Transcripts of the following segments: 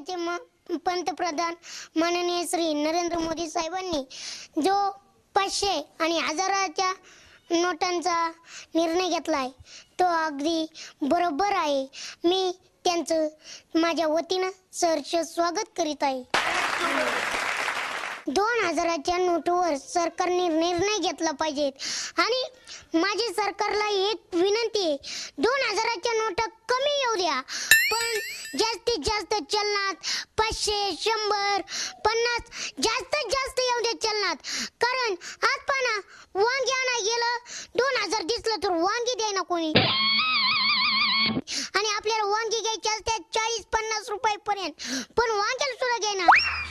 पंतप्रधान माननीय श्री नरेंद्र मोदी साहेबांनी जो 500 आणि हजाराच्या नोटांचा निर्णय घेतलाय तो अगदी बरोबर आहे। मी त्यांचं माझ्या वतीनं सहर्ष स्वागत करीत आहे। 2000च्या नोटवर सरकारने निर्णय घेतला पाहिजे आणि माझी सरकारला एक विनंती आहे, 2000च्या नोटा कमी येऊ द्या, पण जास्तीत जास्त चलनात 500, 100, 50 जास्तीत जास्त येऊ द्या चलनात। कारण आज पाना वांगी आणा गेलं 2000 दिसलं तर वांगी द्यायना कोणी, आणि आपल्याला वांगी घ्यायची असतात 40-50 रुपये पर्यंत, पण वांग्याला सुद्धा घ्यायना।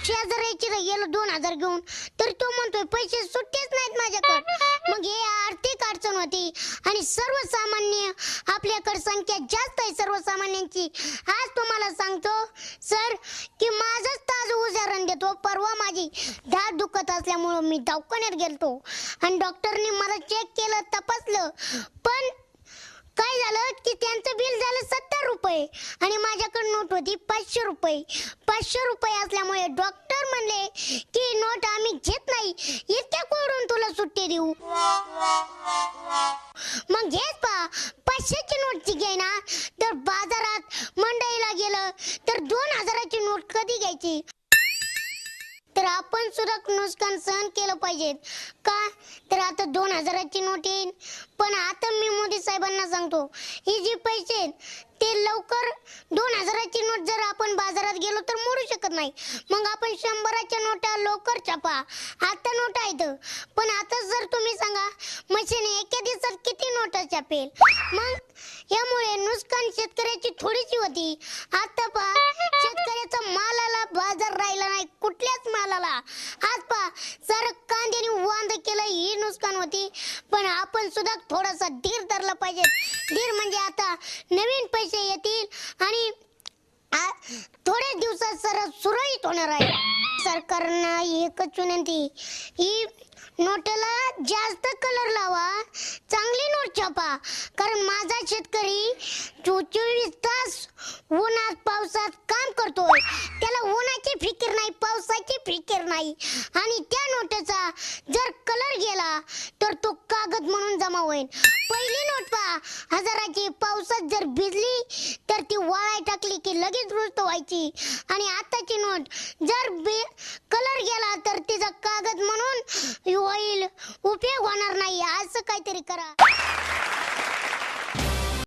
शेजाऱ्याची गेलं 2000 घेऊन तर तो म्हणतोय पैसे सुट्टेच नाहीत माझ्याकडे। मग हे आर्थिक अडचण होती आणि सर्वसामान्य आपल्याकडे संख्या जास्त आहे सर्वसामान्यांची। आज तुम्हाला सांगतो सर की माझंच ताज उदाहरण देतो। परवा माझी दाढ दुखत असल्यामुळे मी दवाखान्यात गेलतो आणि डॉक्टरने मला चेक केलं, तपासलं, पण काय झालं की त्यांचं बिल झालं 70 रुपये आणि माझ्याकडे नोट होती 500 रुपये। 500 रुपये असल्यामुळे डॉक्टर म्हणले की नोट आम्ही घेत नाही, इतक्या कोडून तुला सुट्टी देऊ। मग घेत पा 500ची नोटची घ्यायना तर बाजारात मंडईला गेलं तर 2000ची नोट कधी घ्यायची? तर आपण सुद्धा नुकसान सहन केलं पाहिजे का? तर आता 2000ची नोट येईल, पण आता मी मोदी साहेबांना सांगतो ही जी पैसे ते लवकर 2000ची नोट जर आपण बाजारात गेलो तर मोडू शकत नाही। मग आपण 100च्या नोटा लवकर छापा, आता नोट आहेत, पण आता जर तुम्ही सांगा मशीन एका दिवसात किती नोटा छापेल? मग यामुळे नुकसान शेतकऱ्याची थोडीशी होती। आता पहा शेतकऱ्याचा मालाला बाजार राहिला नाही, कुठल्याच मालाला। आज पहा सारं कांद्याने वांद केलं, ही नुकसान होती, पण आपण सुद्धा थोडासा धीर धरला पाहिजे। धीर म्हणजे आता नवीन पैसे येतील आणि थोड्या दिवसात सर सुरळीत होणार आहे। सरकारनं एकच विनंती, ही नोटला जास्त कलर लावा, चांगली नोट छापा, कारण माझा शेतकरी 24 तास उन्हात पावसात काम करतोय, त्याला उन्हाची फिकीर नाही, पावसाची फिकीर नाही, आणि त्या नोटचा जर कलर गेला तर तो कागद म्हणून जमा होईल। पहिली नोट पहा 1000ची, पावसात जर भिजली तर ती वाळाय टाकली की लगेच रुस्त व्हायची, आणि आताची नोट जर कलर गेला तर तिचा कागद म्हणून होईल, उपयोग होणार नाही। असं काहीतरी करा।